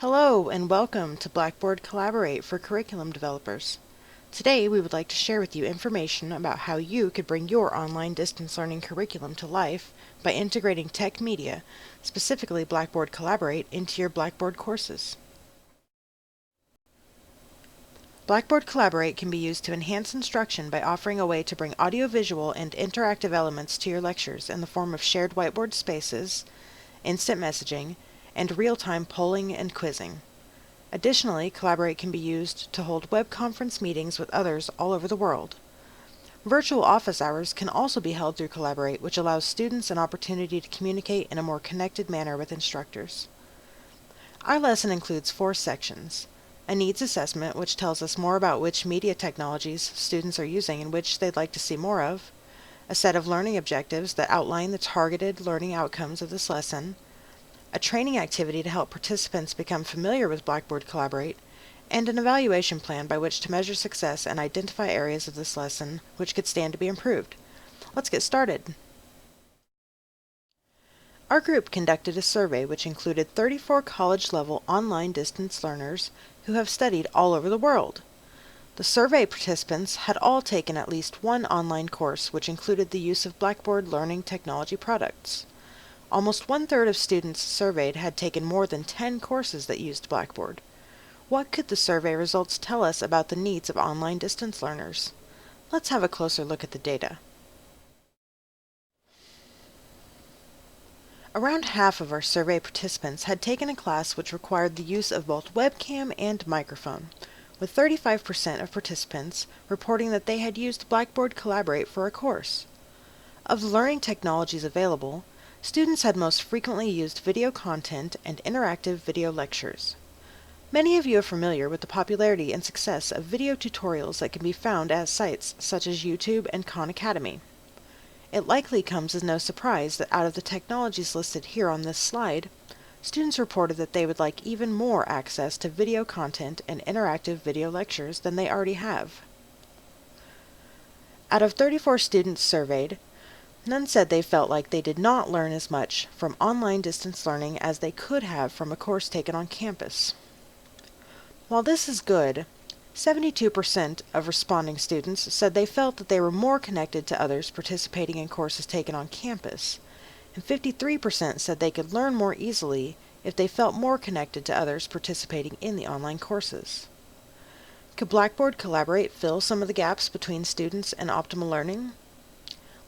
Hello and welcome to Blackboard Collaborate for curriculum developers. Today we would like to share with you information about how you could bring your online distance learning curriculum to life by integrating tech media, specifically Blackboard Collaborate, into your Blackboard courses. Blackboard Collaborate can be used to enhance instruction by offering a way to bring audiovisual and interactive elements to your lectures in the form of shared whiteboard spaces, instant messaging, and real-time polling and quizzing. Additionally, Collaborate can be used to hold web conference meetings with others all over the world. Virtual office hours can also be held through Collaborate, which allows students an opportunity to communicate in a more connected manner with instructors. Our lesson includes 4 sections: a needs assessment, which tells us more about which media technologies students are using and which they'd like to see more of, a set of learning objectives that outline the targeted learning outcomes of this lesson, a training activity to help participants become familiar with Blackboard Collaborate, and an evaluation plan by which to measure success and identify areas of this lesson which could stand to be improved. Let's get started. Our group conducted a survey which included 34 college-level online distance learners who have studied all over the world. The survey participants had all taken at least one online course which included the use of Blackboard learning technology products. Almost 1/3 of students surveyed had taken more than 10 courses that used Blackboard. What could the survey results tell us about the needs of online distance learners? Let's have a closer look at the data. Around half of our survey participants had taken a class which required the use of both webcam and microphone, with 35% of participants reporting that they had used Blackboard Collaborate for a course. Of the learning technologies available, students had most frequently used video content and interactive video lectures. Many of you are familiar with the popularity and success of video tutorials that can be found at sites such as YouTube and Khan Academy. It likely comes as no surprise that out of the technologies listed here on this slide, students reported that they would like even more access to video content and interactive video lectures than they already have. Out of 34 students surveyed, none said they felt like they did not learn as much from online distance learning as they could have from a course taken on campus. While this is good, 72% of responding students said they felt that they were more connected to others participating in courses taken on campus, and 53% said they could learn more easily if they felt more connected to others participating in the online courses. Could Blackboard Collaborate fill some of the gaps between students and optimal learning?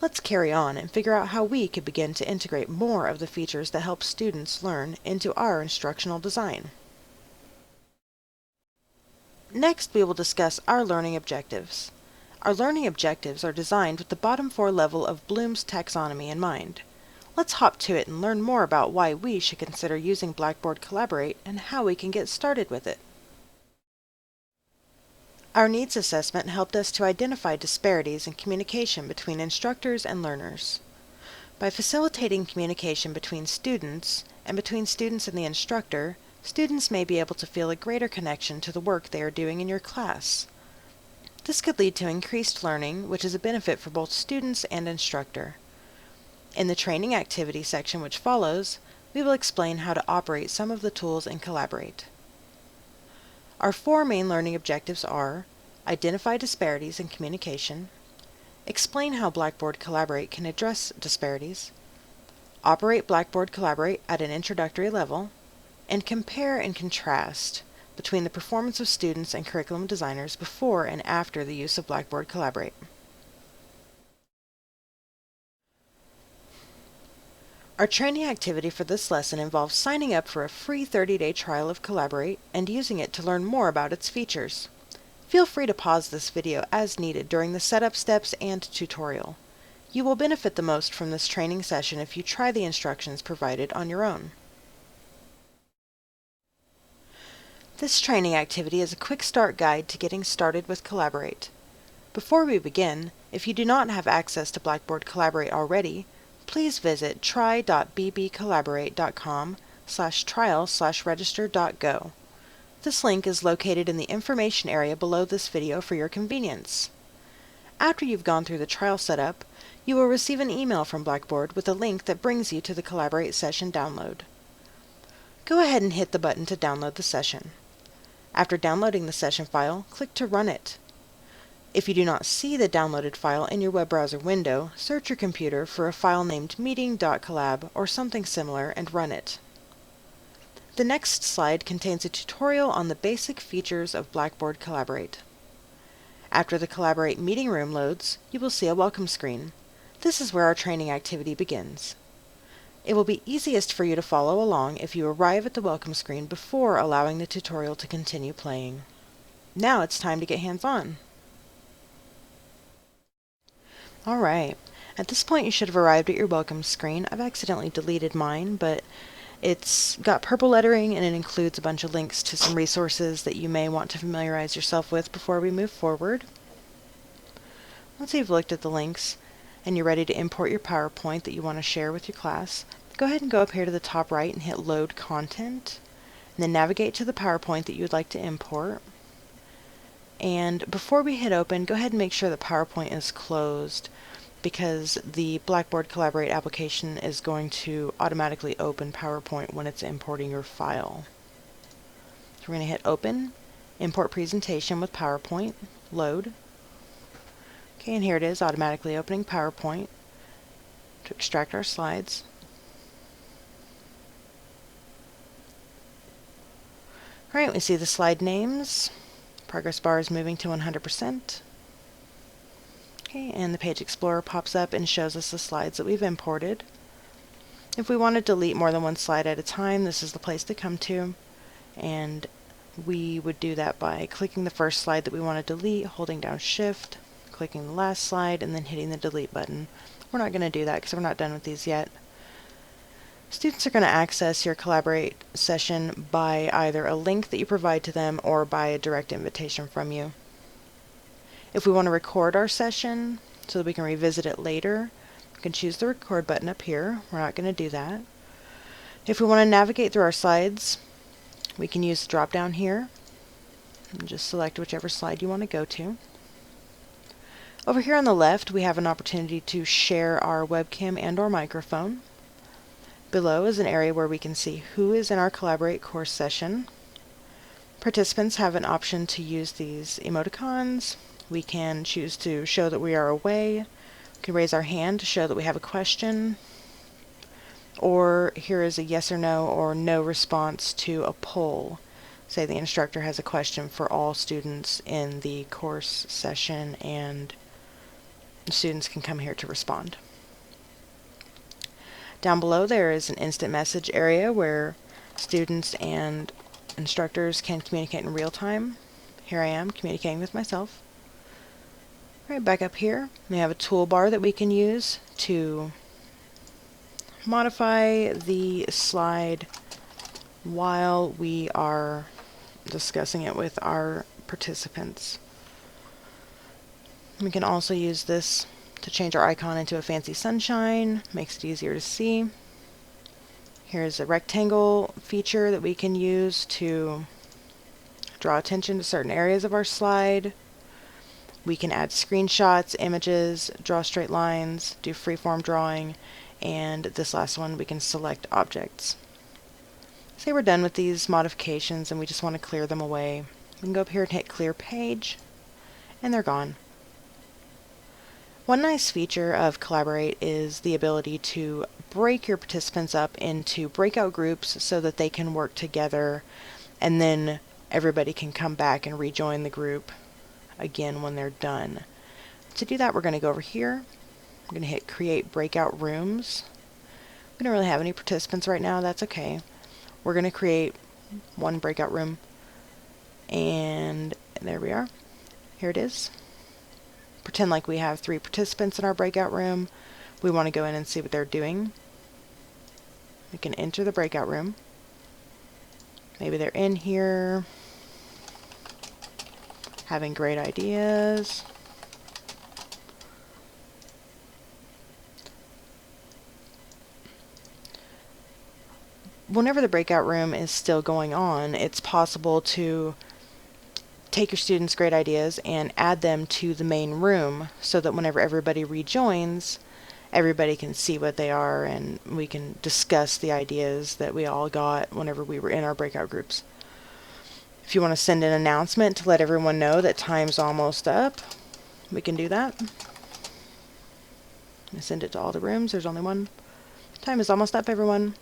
Let's carry on and figure out how we could begin to integrate more of the features that help students learn into our instructional design. Next, we will discuss our learning objectives. Our learning objectives are designed with the bottom 4 level of Bloom's taxonomy in mind. Let's hop to it and learn more about why we should consider using Blackboard Collaborate and how we can get started with it. Our needs assessment helped us to identify disparities in communication between instructors and learners. By facilitating communication between students and between students and the instructor, students may be able to feel a greater connection to the work they are doing in your class. This could lead to increased learning, which is a benefit for both students and instructor. In the training activity section which follows, we will explain how to operate some of the tools in Collaborate. Our 4 main learning objectives are: identify disparities in communication, explain how Blackboard Collaborate can address disparities, operate Blackboard Collaborate at an introductory level, and compare and contrast between the performance of students and curriculum designers before and after the use of Blackboard Collaborate. Our training activity for this lesson involves signing up for a free 30-day trial of Collaborate and using it to learn more about its features. Feel free to pause this video as needed during the setup steps and tutorial. You will benefit the most from this training session if you try the instructions provided on your own. This training activity is a quick start guide to getting started with Collaborate. Before we begin, if you do not have access to Blackboard Collaborate already, please visit try.bbcollaborate.com/trial/register.go. This link is located in the information area below this video for your convenience. After you've gone through the trial setup, you will receive an email from Blackboard with a link that brings you to the Collaborate session download. Go ahead and hit the button to download the session. After downloading the session file, click to run it. If you do not see the downloaded file in your web browser window, search your computer for a file named meeting.collab or something similar and run it. The next slide contains a tutorial on the basic features of Blackboard Collaborate. After the Collaborate meeting room loads, you will see a welcome screen. This is where our training activity begins. It will be easiest for you to follow along if you arrive at the welcome screen before allowing the tutorial to continue playing. Now it's time to get hands-on. Alright, at this point you should have arrived at your welcome screen. I've accidentally deleted mine, but it's got purple lettering and it includes a bunch of links to some resources that you may want to familiarize yourself with before we move forward. Once you've looked at the links and you're ready to import your PowerPoint that you want to share with your class, go ahead and go up here to the top right and hit Load Content, and then navigate to the PowerPoint that you would like to import. And before we hit open, go ahead and make sure that PowerPoint is closed because the Blackboard Collaborate application is going to automatically open PowerPoint when it's importing your file. So we're going to hit Open, Import Presentation with PowerPoint, Load. Okay, and here it is, automatically opening PowerPoint to extract our slides. Alright, we see the slide names. Progress bar is moving to 100%. Okay, and the Page Explorer pops up and shows us the slides that we've imported. If we want to delete more than one slide at a time, this is the place to come to. And we would do that by clicking the first slide that we want to delete, holding down Shift, clicking the last slide, and then hitting the delete button. We're not going to do that because we're not done with these yet. Students are going to access your Collaborate session by either a link that you provide to them or by a direct invitation from you. If we want to record our session so that we can revisit it later, we can choose the record button up here. We're not going to do that. If we want to navigate through our slides, we can use the drop down here and just select whichever slide you want to go to. Over here on the left, we have an opportunity to share our webcam and or microphone. Below is an area where we can see who is in our Collaborate course session. Participants have an option to use these emoticons. We can choose to show that we are away. We can raise our hand to show that we have a question. Or here is a yes or no response to a poll. Say the instructor has a question for all students in the course session and the students can come here to respond. Down below there is an instant message area where students and instructors can communicate in real time. Here I am communicating with myself. Right back up here, we have a toolbar that we can use to modify the slide while we are discussing it with our participants. We can also use this to change our icon into a fancy sunshine, makes it easier to see. Here's a rectangle feature that we can use to draw attention to certain areas of our slide. We can add screenshots, images, draw straight lines, do freeform drawing, and this last one we can select objects. Say we're done with these modifications and we just want to clear them away. We can go up here and hit Clear Page, and they're gone. One nice feature of Collaborate is the ability to break your participants up into breakout groups so that they can work together and then everybody can come back and rejoin the group again when they're done. To do that, we're going to go over here. We're going to hit Create Breakout Rooms. We don't really have any participants right now, that's okay. We're going to create one breakout room and there we are. Here it is. Pretend like we have 3 participants in our breakout room. We want to go in and see what they're doing. We can enter the breakout room. Maybe they're in here having great ideas. Whenever the breakout room is still going on, it's possible to take your students' great ideas and add them to the main room so that whenever everybody rejoins, everybody can see what they are, and we can discuss the ideas that we all got whenever we were in our breakout groups. If you want to send an announcement to let everyone know that time's almost up, we can do that. I send it to all the rooms. There's only one. Time is almost up, everyone.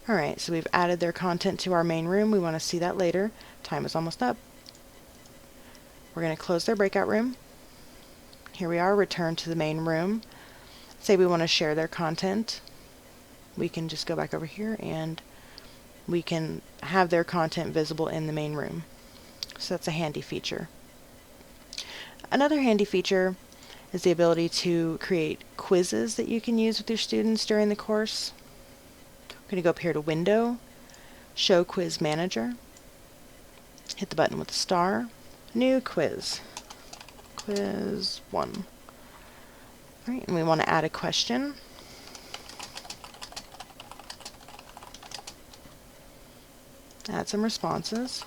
Alright, so we've added their content to our main room. We want to see that later. Time is almost up. We're going to close their breakout room. Here we are, return to the main room. Say we want to share their content. We can just go back over here and we can have their content visible in the main room. So that's a handy feature. Another handy feature is the ability to create quizzes that you can use with your students during the course. I'm going to go up here to Window, Show Quiz Manager, hit the button with the star, New Quiz, Quiz 1. Alright, and we want to add a question. Add some responses.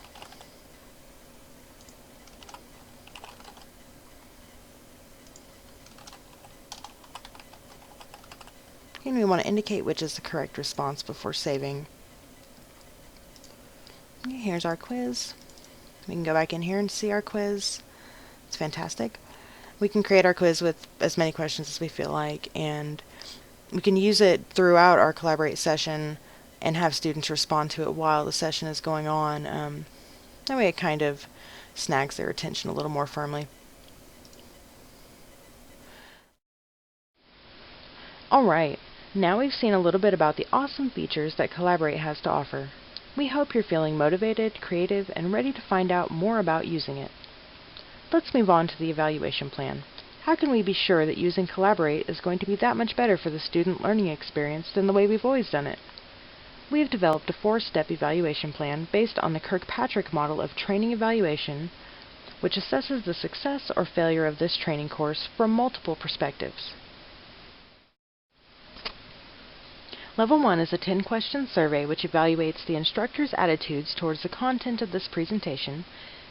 And we want to indicate which is the correct response before saving. Okay, here's our quiz. We can go back in here and see our quiz. It's fantastic. We can create our quiz with as many questions as we feel like, and we can use it throughout our Collaborate session and have students respond to it while the session is going on. That way it kind of snags their attention a little more firmly. Alright, now we've seen a little bit about the awesome features that Collaborate has to offer. We hope you're feeling motivated, creative, and ready to find out more about using it. Let's move on to the evaluation plan. How can we be sure that using Collaborate is going to be that much better for the student learning experience than the way we've always done it? We have developed a 4-step evaluation plan based on the Kirkpatrick model of training evaluation, which assesses the success or failure of this training course from multiple perspectives. Level 1 is a 10-question survey which evaluates the instructor's attitudes towards the content of this presentation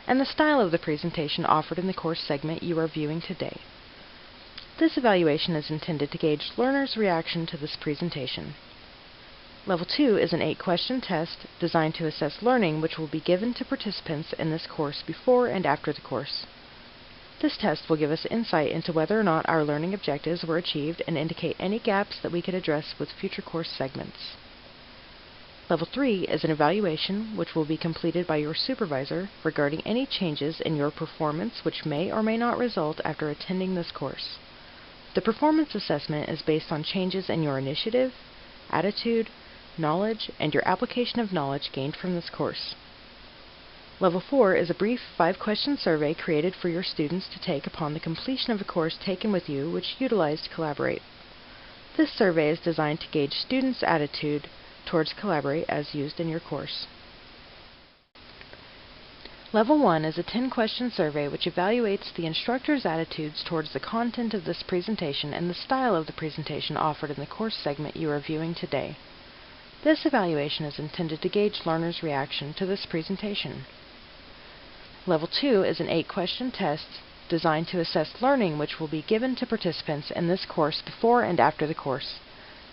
and the style of the presentation offered in the course segment you are viewing today. This evaluation is intended to gauge learners' reaction to this presentation. Level 2 is an 8-question test designed to assess learning which will be given to participants in this course before and after the course. This test will give us insight into whether or not our learning objectives were achieved and indicate any gaps that we could address with future course segments. Level 3 is an evaluation which will be completed by your supervisor regarding any changes in your performance which may or may not result after attending this course. The performance assessment is based on changes in your initiative, attitude, knowledge, and your application of knowledge gained from this course. Level 4 is a brief 5-question survey created for your students to take upon the completion of a course taken with you which utilized Collaborate. This survey is designed to gauge students' attitude towards Collaborate as used in your course. Level 1 is a 10-question survey which evaluates the instructor's attitudes towards the content of this presentation and the style of the presentation offered in the course segment you are viewing today. This evaluation is intended to gauge learners' reaction to this presentation. Level 2 is an 8-question test designed to assess learning which will be given to participants in this course before and after the course.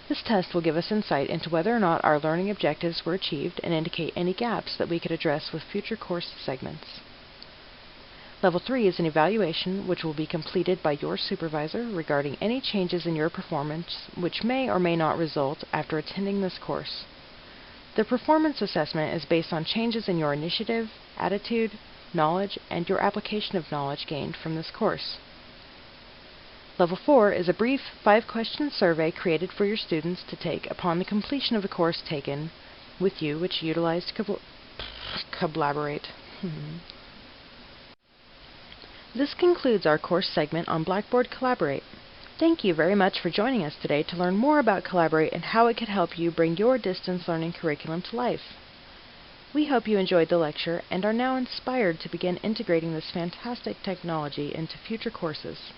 This test will give us insight into whether or not our learning objectives were achieved and indicate any gaps that we could address with future course segments. Level 3 is an evaluation which will be completed by your supervisor regarding any changes in your performance which may or may not result after attending this course. The performance assessment is based on changes in your initiative, attitude, knowledge, and your application of knowledge gained from this course. Level 4 is a brief 5-question survey created for your students to take upon the completion of a course taken with you which utilized Collaborate. This concludes our course segment on Blackboard Collaborate. Thank you very much for joining us today to learn more about Collaborate and how it could help you bring your distance learning curriculum to life. We hope you enjoyed the lecture and are now inspired to begin integrating this fantastic technology into future courses.